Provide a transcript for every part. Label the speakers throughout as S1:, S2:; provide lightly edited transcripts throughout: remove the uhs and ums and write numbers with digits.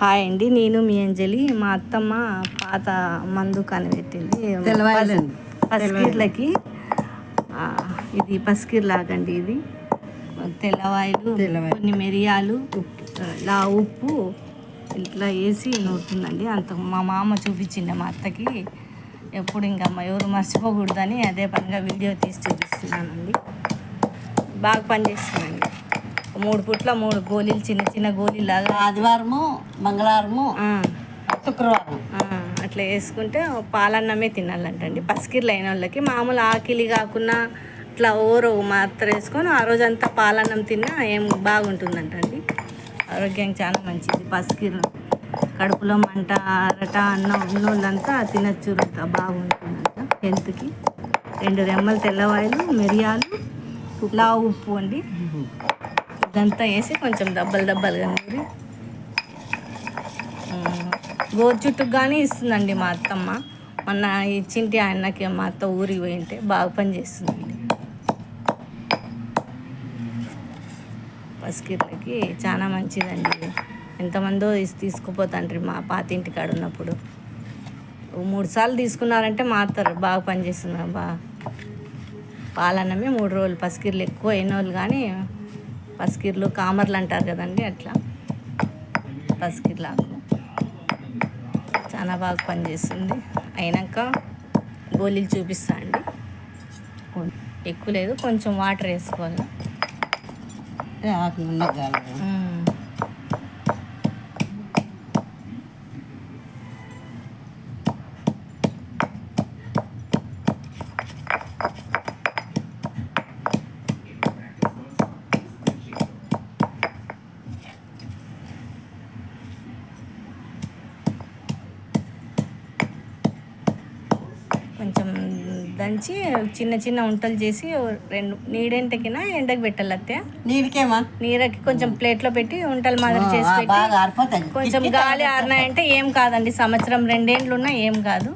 S1: Hi అండి, నేను మీ అంజలి. మా అత్తమ్మ పాత మందు కనిపెట్టింది పసికీర్లకి. ఇది పసికీర్లాగండి. ఇది తెల్లవాయలు, కొన్ని మిరియాలు, ఉప్పు ఇట్లా వేసి నూరుతుందండి. అంత మా మామ చూపించింది మా అత్తకి. ఎప్పుడు ఇంకా ఎవరు మర్చిపోకూడదని అదే పనిగా వీడియో తీసి చూపిస్తున్నానండి. బాగా పనిచేస్తుందండి. 3 పూట్ల 3 గోళీలు, చిన్న చిన్న గోళీలాగా
S2: ఆదివారము, మంగళవారము, శుక్రవారం
S1: అట్లా వేసుకుంటే పాలన్నమే తినాలంటండి. పసికిర్లు అయిన వాళ్ళకి మామూలు ఆకిలి కాకుండా ఇట్లా ఓరో మాత్ర వేసుకొని ఆ రోజంతా పాలన్నం తిన్నా ఏం బాగుంటుందంటండి. ఆరోగ్యానికి చాలా మంచిది. పసికిర్లు కడుపులో మంట, అరట, అన్నం ఉన్నోళ్ళంతా తినచ్చు, బాగుంటుందంట హెల్త్కి. 2 రెమ్మలు తెల్లవాయలు, మిరియాలు, ఉప్పు అండి. ఇదంతా వేసి కొంచెం దబ్బలుగా నూరి గోరు చుట్టుకు కానీ ఇస్తుందండి మా అత్తమ్మ. మొన్న ఇచ్చింటి ఆయనకి మా అత్త ఊరికి పోయింటే బాగా పని చేస్తుందండి. పసికిర్లకి చాలా మంచిదండి. ఎంతమందో తీసుకుపోతాండ్రి మా పాతింటి కాడ ఉన్నప్పుడు. 3 సార్లు తీసుకున్నారంటే మాత్రం బాగా పనిచేస్తున్నారు. పాలన్నమే 3 రోజులు. పసికిర్లు ఎక్కువ అయిన వాళ్ళు కానీ పసికిర్లు కామర్లు అంటారు కదండి, అట్లా పసికిర్లాకు చాలా బాగా పనిచేస్తుంది. అయినాక గోళీలు చూపిస్తా అండి. ఎక్కువ లేదు, కొంచెం వాటర్ వేసుకోవాలి. కొంచెం దంచి చిన్న చిన్న ఉంటలు చేసి 2 నీడెంటకినా ఎండకు పెట్టాలి. నీరకి కొంచెం ప్లేట్లో పెట్టి ఉంటలు మాదిరి చేసి పెట్టి కొంచెం గాలి ఆరినాయంటే ఏం కాదండి. సంవత్సరం 2 ఏళ్ళు ఉన్నా ఏం కాదు.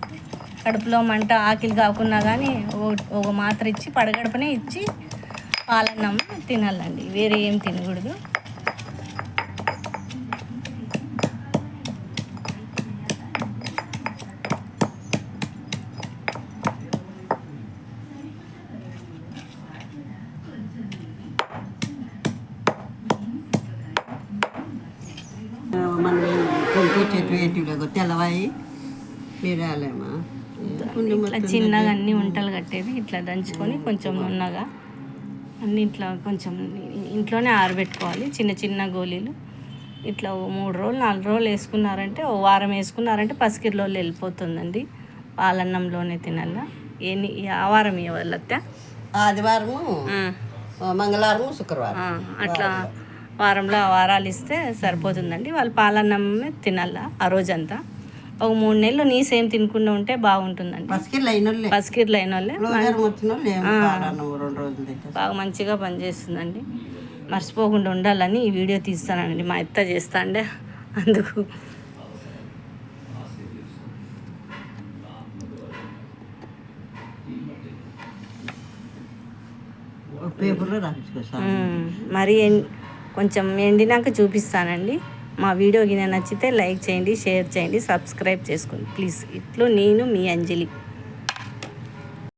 S1: కడుపులో మంట, ఆకిలి కాకున్నా కానీ ఒక మాత్ర ఇచ్చి పడగడపనే ఇచ్చి పాలన్నం తినాలండి. వేరే ఏం తినకూడదు.
S2: తెల్లవాయి మిరియాలేమా
S1: ఇట్లా చిన్నగా అన్నీ ఉంటలు కట్టేది ఇట్లా దంచుకొని కొంచెం నున్నగా అన్నీ ఇట్లా కొంచెం ఇంట్లోనే ఆరబెట్టుకోవాలి. చిన్న చిన్న గోళీలు ఇట్లా 3 రోజులు 4 రోజులు వేసుకున్నారంటే, ఓ వారం వేసుకున్నారంటే పసికిర్లో వెళ్ళిపోతుందండి. పాలన్నంలోనే తినాల. ఆ వారం ఇవ్వాలత్త
S2: ఆదివారము, మంగళవారము, శుక్రవారం
S1: అట్లా వారంలో ఆ వారాలు ఇస్తే సరిపోతుందండి. వాళ్ళు పాలన్నమే తినాల ఆ రోజంతా. ఒక 3 నెలలు నీసేం తినకుండా ఉంటే బాగుంటుందండి. పసికిర్లు అయిన వాళ్ళే బాగా మంచిగా పనిచేస్తుందండి. మర్చిపోకుండా ఉండాలని ఈ వీడియో తీస్తానండి. మా అత్త చేస్తా అండే అందుకు. మరి కొంచెం ఎండినాక చూపిస్తానండి. మా వీడియో గిన నచ్చితే లైక్ చేయండి, షేర్ చేయండి, సబ్స్క్రైబ్ చేసుకోండి ప్లీజ్. ఇట్లు నేను మీ అంజలి.